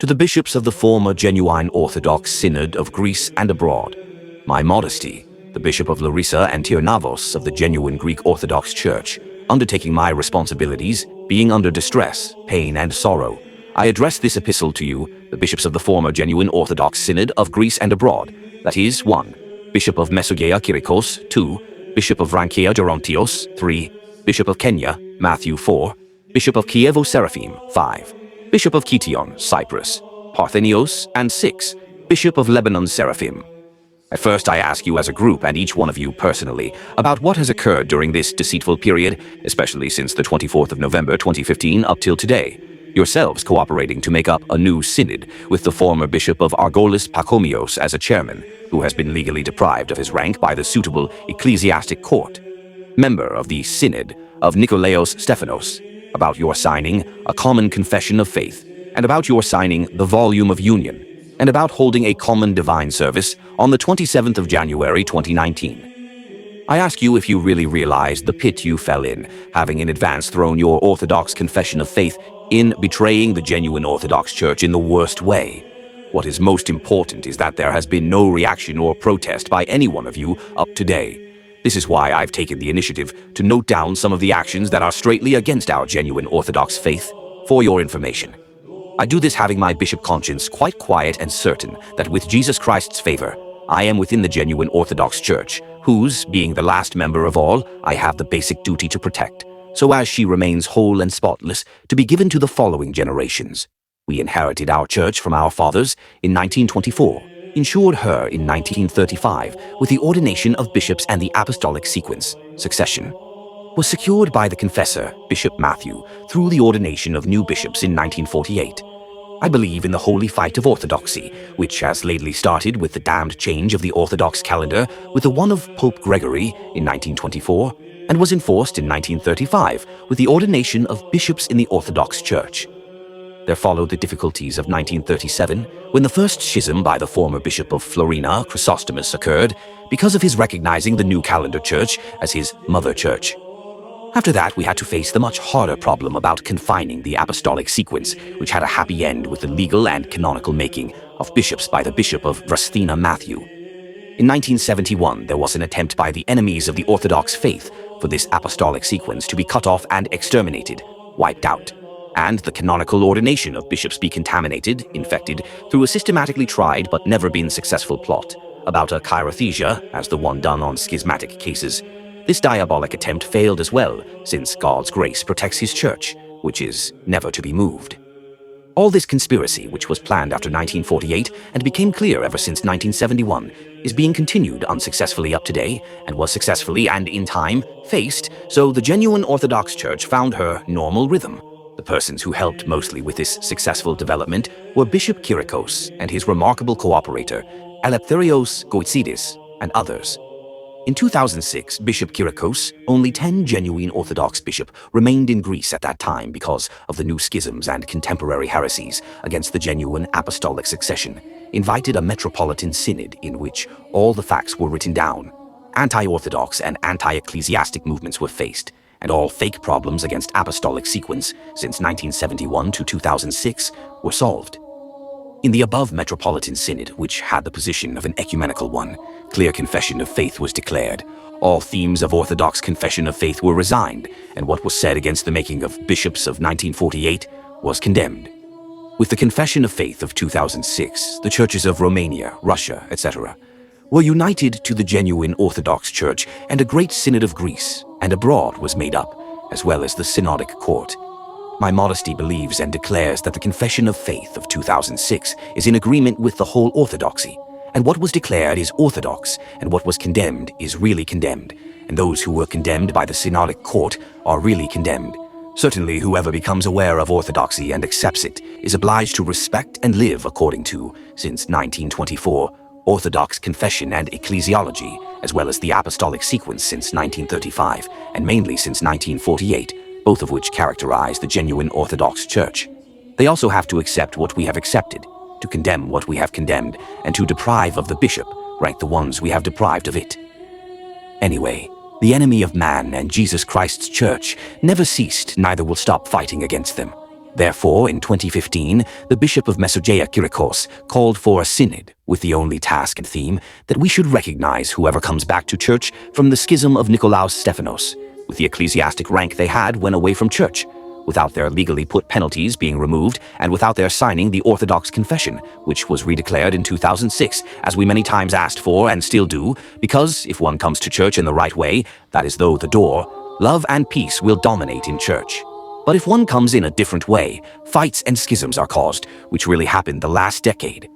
To the bishops of the former genuine Orthodox Synod of Greece and abroad, my modesty, the Bishop of Larisa and Kirykos of the genuine Greek Orthodox Church, undertaking my responsibilities, being under distress, pain, and sorrow, I address this epistle to you, the bishops of the former genuine Orthodox Synod of Greece and abroad, that is, 1. Bishop of Mesogeia Kirykos, 2. Bishop of Rankia Gerontios, 3. Bishop of Kenya, Matthew 4. Bishop of Kievo Seraphim, 5. Bishop of Kition, Cyprus, Parthenios, and 6. Bishop of Lebanon Seraphim. At first I ask you as a group and each one of you personally about what has occurred during this deceitful period, especially since the 24th of November 2015 up till today, yourselves cooperating to make up a new synod with the former Bishop of Argolis Pachomios as a chairman, who has been legally deprived of his rank by the suitable ecclesiastic court. Member of the Synod of Nicholain Stephanos, about your signing a common confession of faith, and about your signing the volume of union, and about holding a common divine service on the 27th of January 2019. I ask you if you really realize the pit you fell in, having in advance thrown your Orthodox confession of faith in betraying the genuine Orthodox Church in the worst way. What is most important is that there has been no reaction or protest by any one of you up to today. This is why I've taken the initiative to note down some of the actions that are straightly against our genuine Orthodox faith for your information. I do this having my bishop conscience quite quiet and certain that with Jesus Christ's favor, I am within the genuine Orthodox Church, whose, being the last member of all, I have the basic duty to protect, so as she remains whole and spotless to be given to the following generations. We inherited our church from our fathers in 1924, ensured her in 1935 with the ordination of bishops and the apostolic sequence, succession, was secured by the confessor, Bishop Matthew, through the ordination of new bishops in 1948. I believe in the holy fight of orthodoxy, which has lately started with the damned change of the Orthodox calendar with the one of Pope Gregory in 1924, and was enforced in 1935 with the ordination of bishops in the Orthodox Church. There followed the difficulties of 1937, when the first schism by the former Bishop of Florina, Chrysostomus, occurred because of his recognizing the New Calendar Church as his mother church. After that, we had to face the much harder problem about confining the apostolic sequence, which had a happy end with the legal and canonical making of bishops by the Bishop of Rastina Matthew. In 1971, there was an attempt by the enemies of the Orthodox faith for this apostolic sequence to be cut off and exterminated, wiped out, and the canonical ordination of bishops be contaminated, infected, through a systematically tried but never been successful plot about a chirothesia, as the one done on schismatic cases. This diabolic attempt failed as well, since God's grace protects his church, which is never to be moved. All this conspiracy, which was planned after 1948 and became clear ever since 1971, is being continued unsuccessfully up to today, and was successfully and in time faced, so the genuine Orthodox Church found her normal rhythm. The persons who helped mostly with this successful development were Bishop Kirykos and his remarkable cooperator, Eleftherios Goitsidis, and others. In 2006, Bishop Kirykos, only 10 genuine Orthodox bishops remained in Greece at that time because of the new schisms and contemporary heresies against the genuine apostolic succession, invited a metropolitan synod in which all the facts were written down. Anti-Orthodox and anti-ecclesiastic movements were faced, and all fake problems against apostolic sequence since 1971 to 2006 were solved. In the above Metropolitan Synod, which had the position of an ecumenical one, clear confession of faith was declared. All themes of Orthodox confession of faith were resigned, and what was said against the making of bishops of 1948 was condemned. With the confession of faith of 2006, the churches of Romania, Russia, etc., were united to the genuine Orthodox Church, and a great Synod of Greece and abroad was made up, as well as the Synodic Court. My modesty believes and declares that the confession of faith of 2006 is in agreement with the whole orthodoxy, and what was declared is orthodox, and what was condemned is really condemned, and those who were condemned by the Synodic Court are really condemned. Certainly, whoever becomes aware of orthodoxy and accepts it is obliged to respect and live according to, since 1924, Orthodox confession and ecclesiology, as well as the apostolic sequence since 1935, and mainly since 1948, both of which characterize the genuine Orthodox Church. They also have to accept what we have accepted, to condemn what we have condemned, and to deprive of the bishop, rank the ones we have deprived of it. Anyway, the enemy of man and Jesus Christ's church never ceased, neither will stop fighting against them. Therefore, in 2015, the Bishop of Mesogeia, Kirykos, called for a synod with the only task and theme that we should recognize whoever comes back to church from the schism of Nicholaus Stephanos, with the ecclesiastic rank they had when away from church, without their legally put penalties being removed and without their signing the Orthodox Confession, which was redeclared in 2006, as we many times asked for and still do, because if one comes to church in the right way, that is though the door, love and peace will dominate in church. But if one comes in a different way, fights and schisms are caused, which really happened the last decade.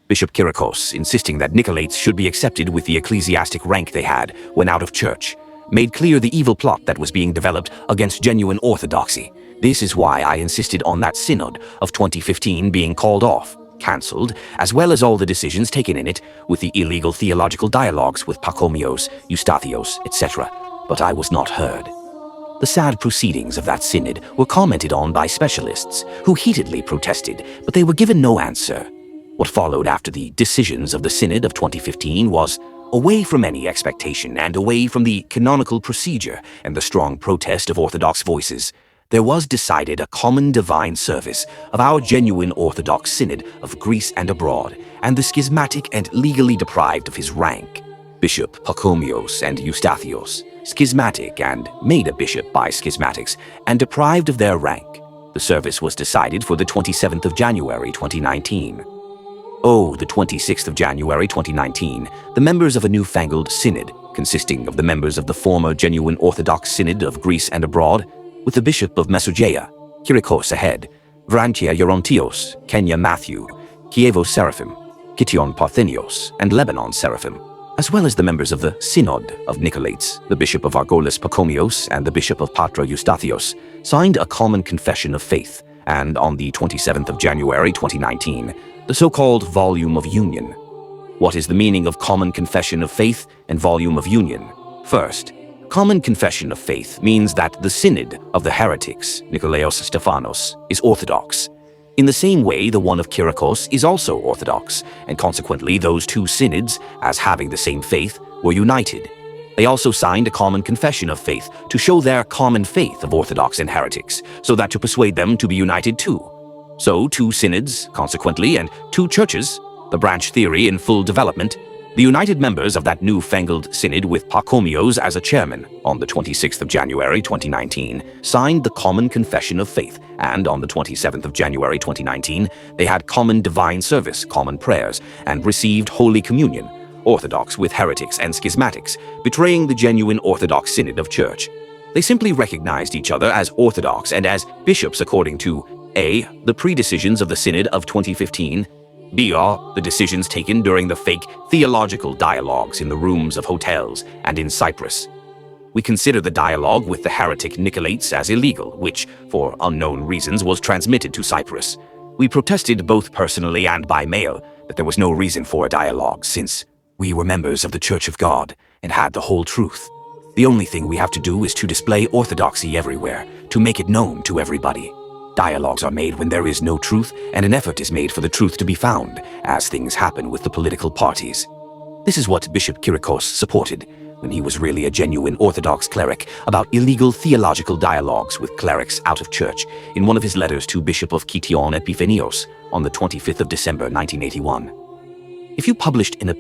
Bishop Kirykos, insisting that Nicolaites should be accepted with the ecclesiastic rank they had when out of church, made clear the evil plot that was being developed against genuine orthodoxy. This is why I insisted on that synod of 2015 being called off, cancelled, as well as all the decisions taken in it with the illegal theological dialogues with Pachomios, Eustathios, etc. But I was not heard. The sad proceedings of that synod were commented on by specialists who heatedly protested, but they were given no answer. What followed after the decisions of the synod of 2015 was, away from any expectation and away from the canonical procedure and the strong protest of orthodox voices, there was decided a common divine service of our genuine Orthodox Synod of Greece and abroad, and the schismatic and legally deprived of his rank, Bishop Pachomios and Eustathios, schismatic and made a bishop by schismatics, and deprived of their rank. The service was decided for the 27th of January 2019. The 26th of January 2019, the members of a newfangled synod, consisting of the members of the former genuine Orthodox Synod of Greece and abroad, with the Bishop of Mesogeia, Kirykos ahead, Vrantia Gerontios, Kenya Matthew, Kievos Seraphim, Kition Parthenios, and Lebanon Seraphim, as well as the members of the Synod of Nicolaites, the Bishop of Argolis Pachomios and the Bishop of Patra Eustathios, signed a common confession of faith, and on the 27th of January 2019, the so-called Volume of Union. What is the meaning of common confession of faith and volume of union? First, common confession of faith means that the synod of the heretics, Nicholaos Stephanos, is orthodox. In the same way, the one of Kirykos is also orthodox, and consequently those two synods, as having the same faith, were united. They also signed a common confession of faith to show their common faith of orthodox and heretics, so that to persuade them to be united too. So two synods, consequently, and two churches, the branch theory in full development, the united members of that newfangled synod with Pachomios as a chairman on the 26th of January 2019 signed the common confession of faith, and on the 27th of January 2019 they had common divine service, common prayers, and received Holy Communion, orthodox with heretics and schismatics, betraying the genuine Orthodox Synod of Church. They simply recognized each other as orthodox and as bishops according to A. the pre-decisions of the Synod of 2015, B. the decisions taken during the fake theological dialogues in the rooms of hotels and in Cyprus. We consider the dialogue with the heretic Nicolaites as illegal, which, for unknown reasons, was transmitted to Cyprus. We protested both personally and by mail that there was no reason for a dialogue, since we were members of the Church of God and had the whole truth. The only thing we have to do is to display orthodoxy everywhere, to make it known to everybody. Dialogues are made when there is no truth, and an effort is made for the truth to be found, as things happen with the political parties. This is what Bishop Kirykos supported, when he was really a genuine Orthodox cleric, about illegal theological dialogues with clerics out of church, in one of his letters to Bishop of Kition Epiphanios on the 25th of December 1981. If you published an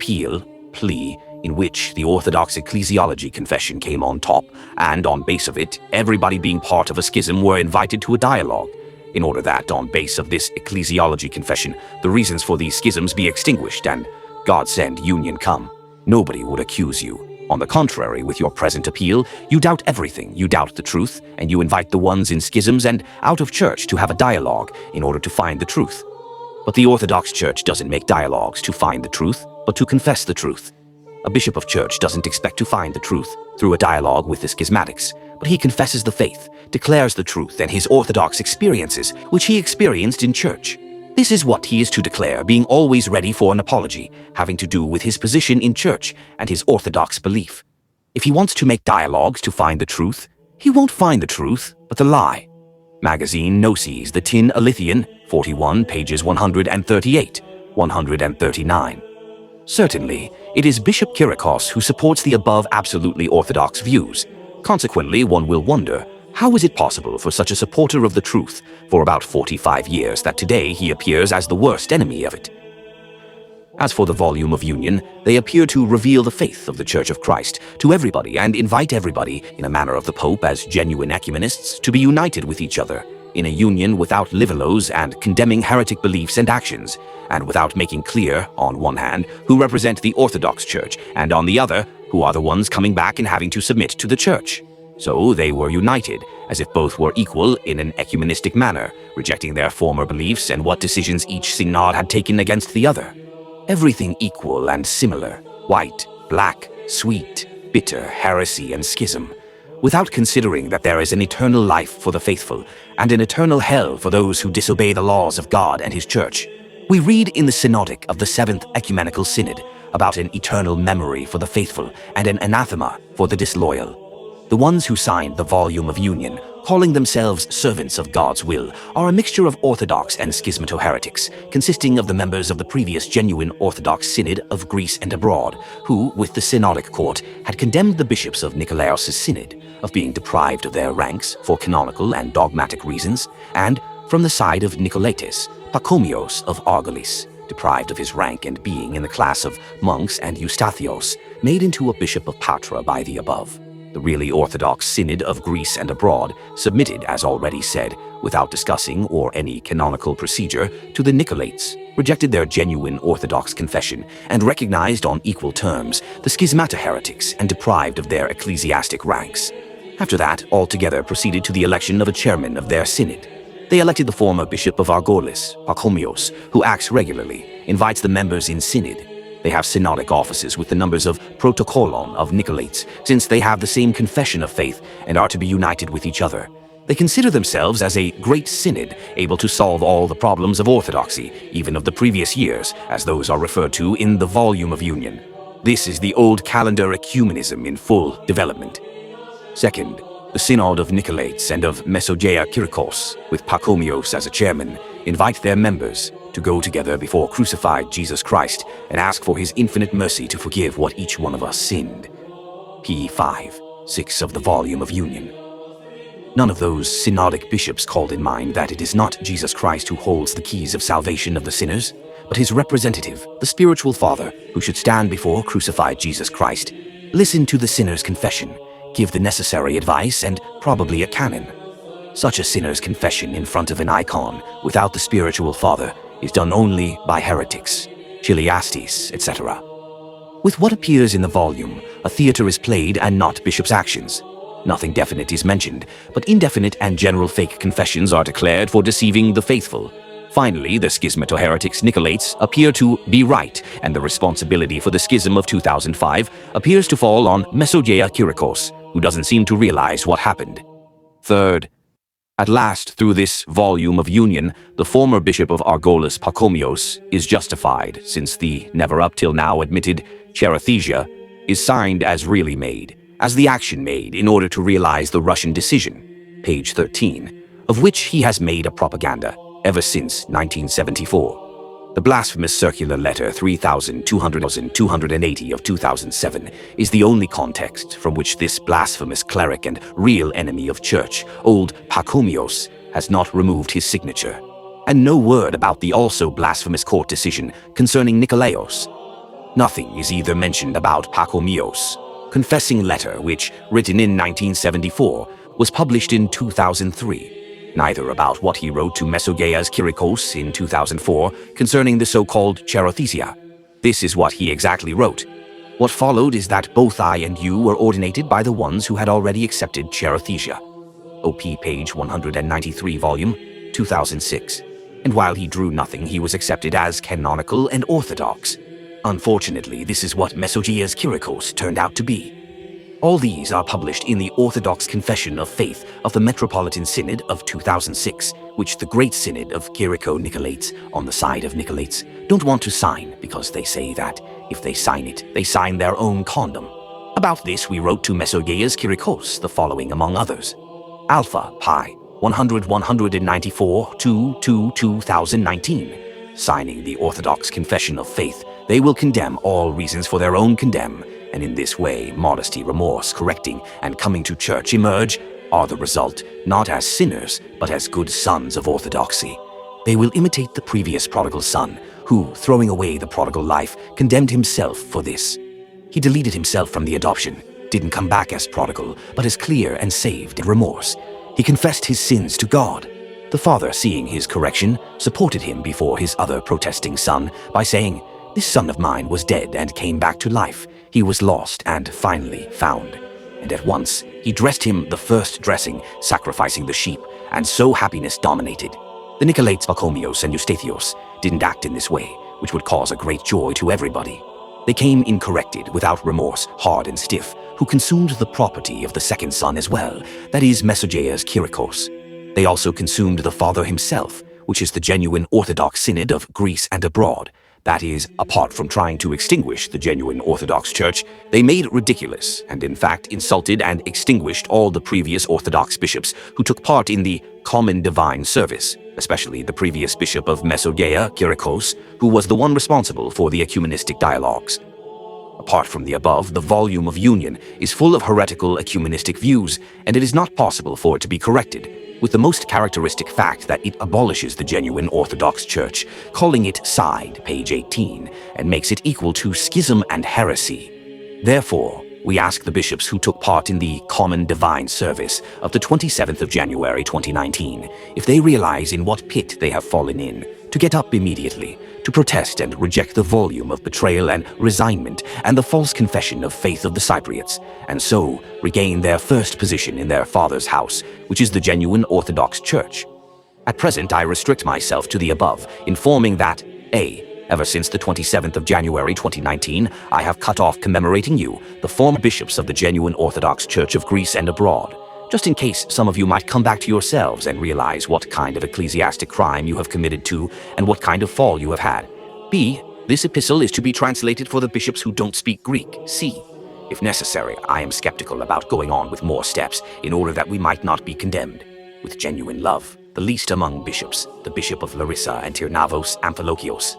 plea, in which the Orthodox ecclesiology confession came on top, and on base of it, everybody being part of a schism were invited to a dialogue, in order that, on base of this ecclesiology confession, the reasons for these schisms be extinguished and God send union come, nobody would accuse you. On the contrary, with your present appeal, you doubt everything, you doubt the truth, and you invite the ones in schisms and out of church to have a dialogue in order to find the truth. But the Orthodox Church doesn't make dialogues to find the truth, but to confess the truth. A bishop of church doesn't expect to find the truth through a dialogue with the schismatics, but he confesses the faith, declares the truth and his orthodox experiences, which he experienced in church. This is what he is to declare, being always ready for an apology, having to do with his position in church and his orthodox belief. If he wants to make dialogues to find the truth, he won't find the truth, but the lie. Magazine Gnosis, the Tin Alithian, 41, pages 138, 139. Certainly, it is Bishop Kirykos who supports the above absolutely orthodox views. Consequently, one will wonder, How is it possible for such a supporter of the truth for about 45 years that today he appears as the worst enemy of it? As for the volume of union, they appear to reveal the faith of the Church of Christ to everybody and invite everybody, in a manner of the Pope as genuine ecumenists, to be united with each other, in a union without livelos and condemning heretic beliefs and actions, and without making clear, on one hand, who represent the Orthodox Church, and on the other, who are the ones coming back and having to submit to the Church. So they were united, as if both were equal in an ecumenistic manner, rejecting their former beliefs and what decisions each synod had taken against the other. Everything equal and similar, white, black, sweet, bitter, heresy, and schism, without considering that there is an eternal life for the faithful and an eternal hell for those who disobey the laws of God and His Church. We read in the Synodic of the Seventh Ecumenical Synod about an eternal memory for the faithful and an anathema for the disloyal. The ones who signed the volume of union, calling themselves servants of God's will, are a mixture of orthodox and schismato-heretics, consisting of the members of the previous genuine Orthodox Synod of Greece and abroad, who, with the Synodic Court, had condemned the bishops of Nicholaos' Synod of being deprived of their ranks for canonical and dogmatic reasons, and, from the side of Nicolaites, Pachomios of Argolis, deprived of his rank and being in the class of monks, and Eustathios, made into a bishop of Patra by the above. The really Orthodox Synod of Greece and abroad submitted, as already said, without discussing or any canonical procedure, to the Nicolaites, rejected their genuine Orthodox confession, and recognized on equal terms the schismato-heretics and deprived of their ecclesiastic ranks. After that, altogether proceeded to the election of a chairman of their synod. They elected the former bishop of Argolis, Pachomios, who acts regularly, invites the members in synod. They have synodic offices with the numbers of protokolon of Nicolaites, since they have the same confession of faith and are to be united with each other. They consider themselves as a great synod, able to solve all the problems of orthodoxy, even of the previous years, as those are referred to in the volume of union. This is the Old Calendarist Ecumenism in full development. Second, the Synod of Nicolaites and of Kirykos, with Pachomios as a chairman, invite their members to go together before crucified Jesus Christ and ask for His infinite mercy to forgive what each one of us sinned. p. 5-6 of the volume of union. None of those synodic bishops called in mind that it is not Jesus Christ who holds the keys of salvation of the sinners, but his representative, the spiritual father, who should stand before crucified Jesus Christ, listen to the sinner's confession, give the necessary advice, and probably a canon. Such a sinner's confession in front of an icon, without the spiritual father, is done only by heretics, chiliastes, etc. With what appears in the volume, a theater is played and not bishop's actions. Nothing definite is mentioned, but indefinite and general fake confessions are declared for deceiving the faithful. Finally, the schismato-heretics Nicolaites appear to be right, and the responsibility for the schism of 2005 appears to fall on Kirykos, who doesn't seem to realize what happened. Third, at last, through this volume of union, the former bishop of Argolis, Pachomios, is justified, since the never up till now admitted Eustathios is signed as really made, as the action made in order to realize the Russian decision, page 13, of which he has made a propaganda ever since 1974. The blasphemous circular letter 3280 of 2007 is the only context from which this blasphemous cleric and real enemy of church, old Pachomios, has not removed his signature. And no word about the also blasphemous court decision concerning Nicholaos. Nothing is either mentioned about Pachomios' confessing letter, which, written in 1974, was published in 2003. Neither about what he wrote to Kirykos in 2004 concerning the so-called Cherothesia. This is what he exactly wrote. What followed is that both I and you were ordinated by the ones who had already accepted Cherothesia. OP page 193 volume, 2006. And while he drew nothing, he was accepted as canonical and orthodox. Unfortunately, this is what Kirykos turned out to be. All these are published in the Orthodox Confession of Faith of the Metropolitan Synod of 2006, which the Great Synod of Kiriko-Nicolaites, on the side of Nicolaites, don't want to sign because they say that, if they sign it, they sign their own condom. About this we wrote to Kirykos the following among others. Alpha Pi 100-194-2019. Signing the Orthodox Confession of Faith, they will condemn all reasons for their own condemn, and in this way modesty, remorse, correcting, and coming to church emerge, are the result not as sinners, but as good sons of orthodoxy. They will imitate the previous prodigal son, who, throwing away the prodigal life, condemned himself for this. He deleted himself from the adoption, didn't come back as prodigal, but as clear and saved in remorse. He confessed his sins to God. The father, seeing his correction, supported him before his other protesting son by saying, "This son of mine was dead and came back to life. He was lost and finally found." And at once he dressed him the first dressing, sacrificing the sheep, and so happiness dominated. The Nicholains Pachomios and Eustathios didn't act in this way, which would cause a great joy to everybody. They came incorrected, without remorse, hard and stiff, who consumed the property of the second son as well, that is, Mesogeia's Kirykos. They also consumed the father himself, which is the genuine Orthodox Synod of Greece and abroad. That is, apart from trying to extinguish the genuine Orthodox Church, they made it ridiculous and in fact insulted and extinguished all the previous Orthodox bishops who took part in the common divine service, especially the previous bishop of Mesogeia, Kirykos, who was the one responsible for the ecumenistic dialogues. Apart from the above, the volume of Union is full of heretical ecumenistic views, and it is not possible for it to be corrected, with the most characteristic fact that it abolishes the genuine Orthodox Church, calling it side, page 18, and makes it equal to schism and heresy. Therefore, we ask the bishops who took part in the common divine service of the 27th of January 2019, if they realize in what pit they have fallen in, to get up immediately, to protest and reject the volume of betrayal and resignment and the false confession of faith of the Cypriots, and so regain their first position in their Father's house, which is the genuine Orthodox Church. At present, I restrict myself to the above, informing that a. Ever since the 27th of January 2019, I have cut off commemorating you, the former bishops of the genuine Orthodox Church of Greece and abroad, just in case some of you might come back to yourselves and realize what kind of ecclesiastic crime you have committed to and what kind of fall you have had. B. This epistle is to be translated for the bishops who don't speak Greek. C. If necessary, I am skeptical about going on with more steps in order that we might not be condemned. With genuine love, the least among bishops, the Bishop of Larisa and Tirnavos Amphilochios.